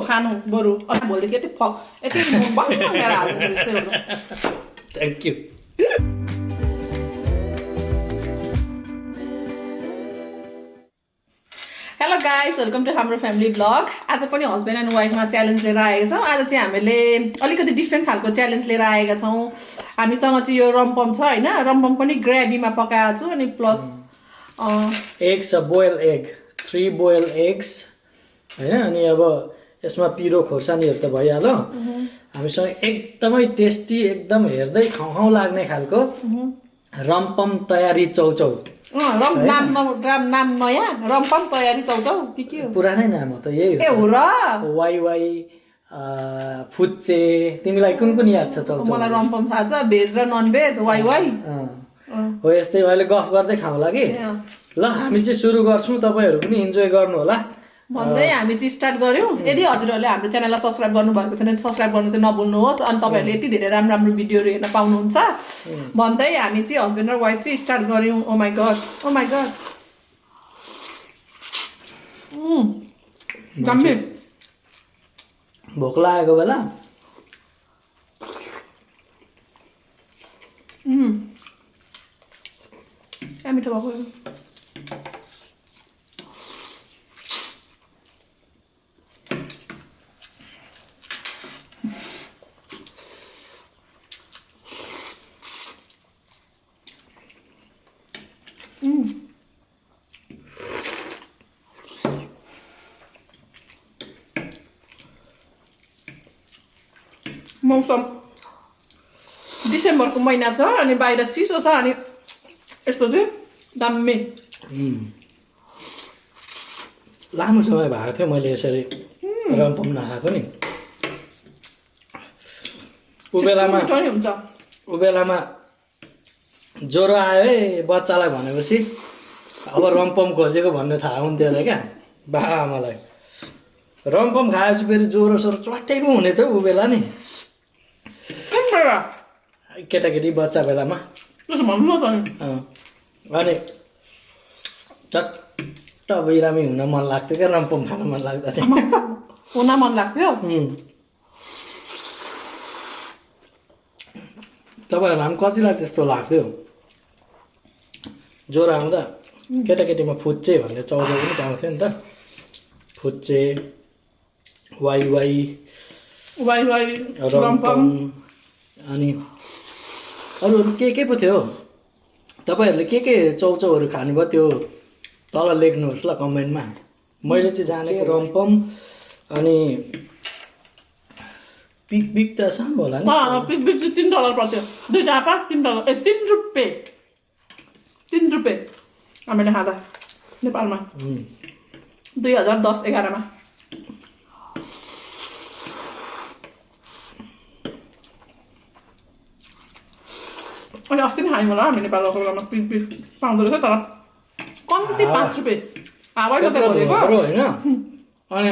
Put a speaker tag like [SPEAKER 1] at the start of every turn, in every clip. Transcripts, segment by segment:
[SPEAKER 1] खानु बरु भोलिदेखि यति यति बङ्गेर हाल्नु रहेछ।
[SPEAKER 2] Thank you.
[SPEAKER 1] Hello guys, welcome to हाम्रो फ्यामिली ब्लग। आज पनि हस्बेन्ड एन्ड वाइफमा च्यालेन्ज लिएर आएका छौँ। आज चाहिँ हामीले अलिकति डिफ्रेन्ट खालको च्यालेन्ज लिएर आएका छौँ। हामीसँग चाहिँ यो रमपम छ होइन, रमपम पनि ग्रेभीमा पकाएको छु अनि plus
[SPEAKER 2] eggs boil egg 3 boil eggs होइन। अनि अब यसमा पिरो खोर्सानीहरू त भइहाल्यो। हामीसँग एकदमै टेस्टी, एकदम हेर्दै खाउँ लाग्ने खालको रमपम तयारी चौचौ।
[SPEAKER 1] नाम नयाँ रमपम तयारी चौचौ के हो?
[SPEAKER 2] पुरानै नाम हो त यही
[SPEAKER 1] हो र।
[SPEAKER 2] वाइ वाइ फुच्चे। तिमीलाई कुन कुन याद छ चौचौ?
[SPEAKER 1] मलाई रमपम थाहा छ, भेज र नन भेज वाइ वाइ
[SPEAKER 2] हो। यस्तै अहिले गफ गर्दै खाउँला कि। ल हामी चाहिँ सुरु गर्छौँ, तपाईँहरू पनि इन्जोय गर्नु होला
[SPEAKER 1] भन्दै हामी चाहिँ स्टार्ट गर्यौँ। यदि हजुरहरूले हाम्रो च्यानललाई सब्सक्राइब गर्नुभएको छैन सब्सक्राइब गर्नु चाहिँ नभुल्नुहोस्। अनि तपाईँहरूले यति धेरै राम्रो भिडियोहरू हेर्न पाउनुहुन्छ भन्दै हामी चाहिँ हस्बेन्ड र वाइफ चाहिँ स्टार्ट गर्यौँ। Oh my god, oh my god, दामी।
[SPEAKER 2] भोक लागेको बेला
[SPEAKER 1] क्या मिठो भएको। मौसम डिसेम्बरको महिना छ अनि बाहिर चिसो छ अनि यस्तो चाहिँ दामी।
[SPEAKER 2] लामो समय भएको थियो मैले यसरी रमपम नखाएको नि। ऊ बेलामा ज्वरो आयो है बच्चालाई भनेपछि अब रमपम खोजेको भन्ने थाहा हुन्थ्यो अरे क्या बाबाआमालाई। रमपम खाएपछि फेरि ज्वरो सोरो च्वाट्टै पो हुने थियो ऊ बेला नि, केटाकेटी बच्चा बेलामा। अनि चट्ट बिरामी हुन मन लाग्थ्यो क्या, रमपम खान मन लाग्दा चाहिँ
[SPEAKER 1] हुन मन लाग्थ्यो।
[SPEAKER 2] तपाईँहरूलाई पनि कतिलाई त्यस्तो लाग्थ्यो? ज्वरो आउँदा केटाकेटीमा फुच्चे भन्ने चौचौ पनि पाउँथ्यो नि त। फुच्चे, वाइ वाइ
[SPEAKER 1] वाइ वाइ
[SPEAKER 2] रमपम अनि अरू के पो थियो? तपाईँहरूले के चौचौहरू खानुभयो त्यो तल लेख्नुहोस् ल कमेन्टमा। मैले चाहिँ जानेको रमपम अनि पिक त सानो होला नि।
[SPEAKER 1] पिक चाहिँ $3 पर्थ्यो, 2 5 $3 3 रुपियाँ हामीले खाँदा नेपालमा 2010-11 अनि अस्ति नै खायौँ होला हामी नेपालको बेलामा। पिक पाउँदो रहेछ तर कम्ती 5 रुपियाँ हावाइको त भनेको
[SPEAKER 2] होइन। अनि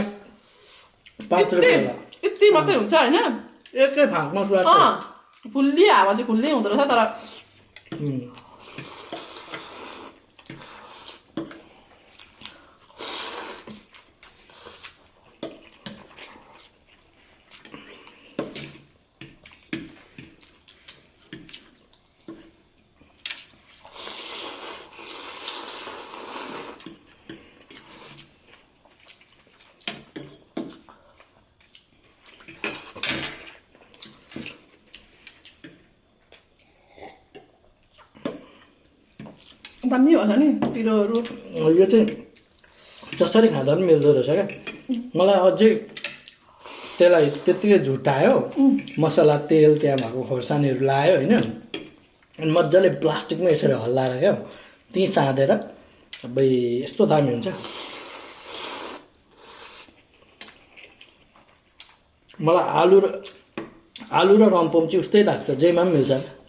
[SPEAKER 2] 5 रुपियाँ
[SPEAKER 1] यति मात्रै हुन्छ होइन,
[SPEAKER 2] एकै फाँकमा स्वाद।
[SPEAKER 1] फुल्ली हावा चाहिँ फुल्ली हुँदो रहेछ तर दामी भन्छ नि पिरोहरू।
[SPEAKER 2] यो चाहिँ जसरी खाँदा पनि मिल्दो रहेछ क्या। मलाई अझै त्यसलाई त्यत्तिकै झुटायो, मसला तेल त्यहाँ भएको खोर्सानीहरू लायो होइन, अनि मजाले प्लास्टिकमा यसरी हल्लाएर क्या त्यहीँ साँधेर सबै यस्तो दामी हुन्छ। मलाई आलु र रमपम चाहिँ उस्तै लाग्छ, जेमा पनि मिल्छ।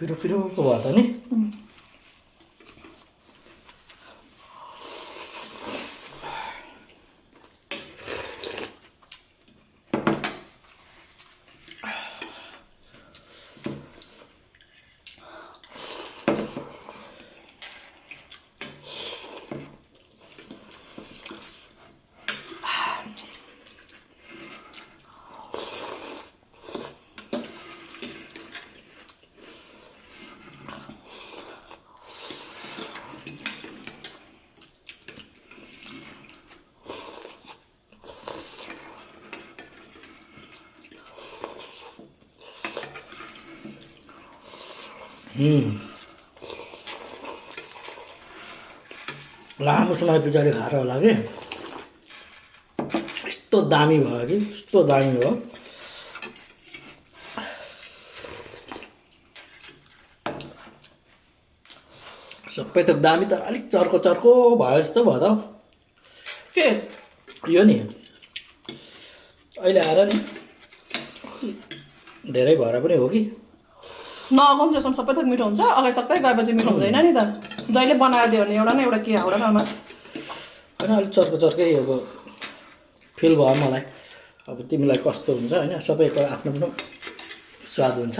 [SPEAKER 2] पिरो पिरोको भयो त नि लामो समय पछाडि खाएर होला कि यस्तो दामी भयो कि यस्तो दामी भयो सबै थोक दामी तर अलिक चर्को चर्को भयो जस्तो भयो त
[SPEAKER 1] के
[SPEAKER 2] यो नि अहिले आएर नि धेरै भएर पनि हो कि
[SPEAKER 1] नअगाउनु जसम्म सबै थोक मिठो हुन्छ अगाइसक्दै गएपछि मिठो हुँदैन नि त जहिले बनाएर दियो भने एउटा न एउटा के हाउडा नमा
[SPEAKER 2] होइन अलिक चर्को चर्कै अब फिल भयो मलाई अब तिमीलाई कस्तो हुन्छ होइन सबैको आफ्नो आफ्नो स्वाद हुन्छ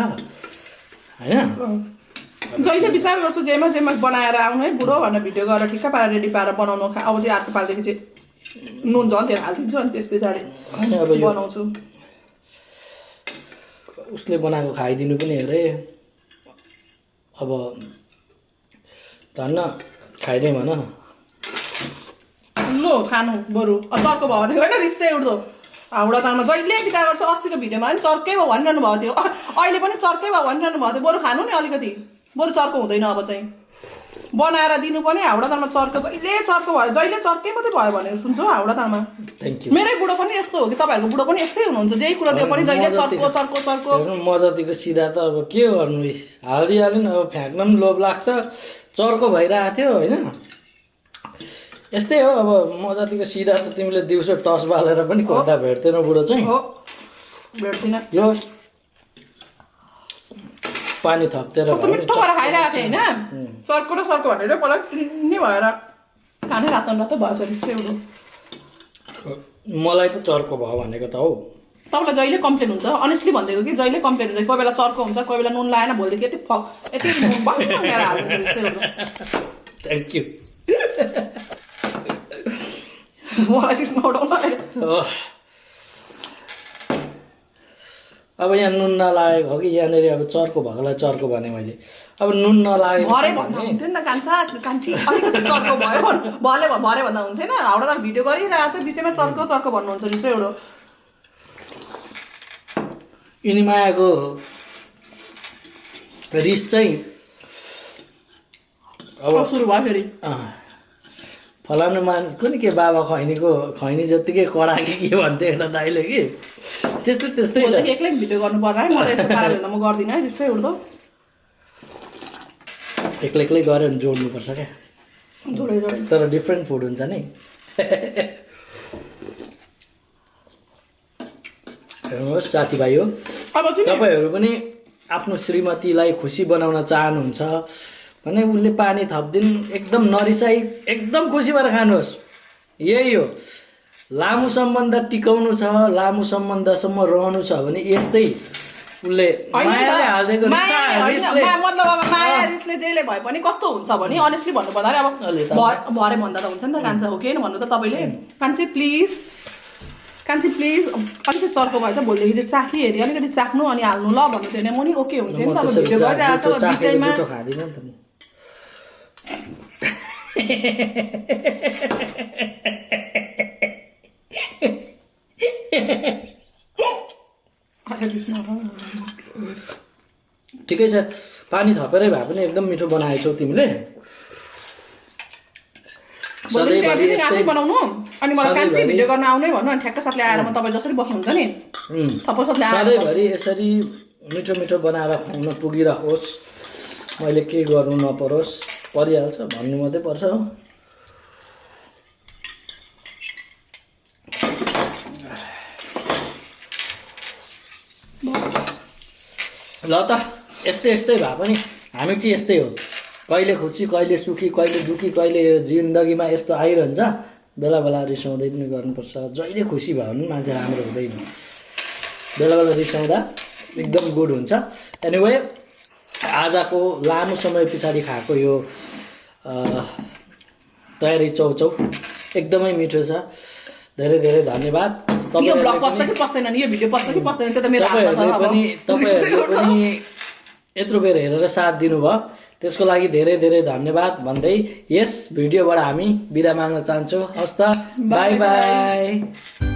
[SPEAKER 2] होइन
[SPEAKER 1] जहिले विचार गर्छु जेमा जेमा बनाएर आउनु है बुढो भनेर भिडियो गरेर ठिक्क पारेर रेडी पारेर बनाउनु अब चाहिँ अर्को पालिदेखि चाहिँ नुन झन् धेरै हालिदिन्छु अनि त्यस पछाडि
[SPEAKER 2] होइन अब यो
[SPEAKER 1] बनाउँछु
[SPEAKER 2] उसले बनाएको खाइदिनु पनि अरे अब धन्न खाइदिएँ भन न
[SPEAKER 1] लो खानु बरु चर्को भयो भने होइन रिसै उठ्दो हाउडा तालमा जहिले विचार गर्छु अस्तिको भिडियोमा पनि चर्कै भयो भनिरहनु भएको थियो अहिले पनि चर्कै भयो भनिरहनु भएको थियो बरु खानु नि अलिकति बरु चर्को हुँदैन अब चाहिँ बनाएर दिनु पनि हाउडा तालमा चर्को जहिले चर्को भयो जहिले चर्कै मात्रै भयो भनेर सुन्छु हाउडा तालमा
[SPEAKER 2] थ्याङ्क यू
[SPEAKER 1] मेरै बुढो पनि यस्तो हो कि तपाईँहरूको बुढो पनि यस्तै हुनुहुन्छ जेही कुरा दियो पनि जहिले चर्को चर्को चर्को
[SPEAKER 2] म जतिको सिधा त अब के गर्नु हालिदिइहाल्यो नि अब फ्याँक्न पनि लोभ लाग्छ चर्को भइरहेको थियो होइन यस्तै हो अब म जतिको सिधा त तिमीले दिउँसो टस बालेर पनि खोज्दा भेट्थेनौ बुढो चाहिँ
[SPEAKER 1] हो भेट्दिनँ
[SPEAKER 2] यो पानी थप्थेर
[SPEAKER 1] मिठो भएर खाइरहेको थिएँ होइन चर्को र सर्को भनेर मलाई किन्ने भएर खानै रातो रातो भएछ रिसै उठ्दो
[SPEAKER 2] मलाई त चर्को भयो भनेको त हौ
[SPEAKER 1] तपाईँलाई जहिले कम्प्लेन हुन्छ अनेस्टली भनिदिएको कि जहिले कम्प्लेन हुन्छ कोही बेला चर्को हुन्छ कोही बेला नुन लाएन भोलिदेखि यति
[SPEAKER 2] थ्याङ्क यू
[SPEAKER 1] मलाई रिस नउठाउनु
[SPEAKER 2] अब यहाँ नुन नलागेको हो कि यहाँनिर अब चर्को भएकोलाई चर्को भने मैले अब नुन नलागेको
[SPEAKER 1] भरे भन्दा हुन्थ्यो नि त कान्छी अलिकति चर्को भयो भरे भन्दा हुन्थेन हाउडा त भिडियो गरिरहेको छ बिचैमा चर्को चर्को भन्नुहुन्छ रिसै एउटा
[SPEAKER 2] यिनीमायाको रिस चाहिँ
[SPEAKER 1] अब सुरु भयो फेरि
[SPEAKER 2] फलानु मान्छेको नि के बाबा खैनी जत्तिकै कडा के भन्थ्यो एउटा दाइले कि त्यस्तै छ
[SPEAKER 1] एक्लै भिडियो गर्नु पर्ला है म त यस्तो पाराले भन्दा म गर्दिनँ है रिसै उठ्दो
[SPEAKER 2] एक्लै गऱ्यो भने जोड्नुपर्छ क्या
[SPEAKER 1] जोडै
[SPEAKER 2] तर डिफ्रेन्ट फुड हुन्छ नि हेर्नुहोस् साथीभाइ हो
[SPEAKER 1] अब चाहिँ
[SPEAKER 2] तपाईँहरू पनि आफ्नो श्रीमतीलाई खुसी बनाउन चाहनुहुन्छ भने उसले पानी थपिदिनु एकदम नरिसाई एकदम खुसी भएर खानुहोस् यही हो लामो सम्बन्ध टिकाउनु छ लामो सम्बन्धसम्म रहनु छ भने यस्तै उसले मायाले हाल्दिएको
[SPEAKER 1] मतलब अब माया रिसले जेले भए पनि कस्तो हुन्छ भने अनेस्टली भन्नु पर्दा अब भरे भन्दा त हुन्छ नि त कान्छा हो कि भन्नु त तपाईँले कान्छी प्लिज अलिकति चर्को भएछ भोलिदेखि चाहिँ चाखी हेरी अलिकति चाख्नु अनि हाल्नु ल भन्नु थियो भने म नि ओके हुन्थ्यो नि त अब भिडियो गरिरहेको छ बिचैमा
[SPEAKER 2] खाँदिनँ नि त म ठिकै छ पानी थपेरै भए पनि एकदम मिठो बनाएछौ तिमीले
[SPEAKER 1] बनाउनु अनि मलाई कान्छी भिडियो गर्न आउने भन्नु अनि ठ्याक्क साथले आएर म तपाईँ जसरी बस्नुहुन्छ नि
[SPEAKER 2] सधैँभरि यसरी मिठो मिठो बनाएर खुवाउन पुगिराखोस् मैले के गर्नु नपरोस् परिहाल्छ भन्नु मात्रै पर्छ ल त यस्तै भए पनि हामी चाहिँ यस्तै हो, कहिले खुसी कहिले सुखी कहिले दुखी कहिले जिन्दगीमा यस्तो आइरहन्छ, बेला बेला रिसाउँदै पनि गर्नुपर्छ। जहिले खुसी भयो भने मान्छे राम्रो हुँदैन, बेला बेला रिसाउँदा एकदम गुड हुन्छ। एनिवे आजको लामो समय पछाडि खाएको यो तयारी चौचौ एकदमै मिठो छ। धेरै धेरै धन्यवाद।
[SPEAKER 1] यो ब्लग पस्छ कि पस्दैन नि, यो भिडियो पस्छ कि पस्दैन त्यो त मेरो हातमा छ।
[SPEAKER 2] तपाईँहरूले पनि यत्रो बेर हेरेर साथ दिनुभयो, त्यसको लागि धेरै धेरै धन्यवाद भन्दै यस भिडियोबाट हामी बिदा माग्न चाहन्छौँ। हस् त, बाई बाई।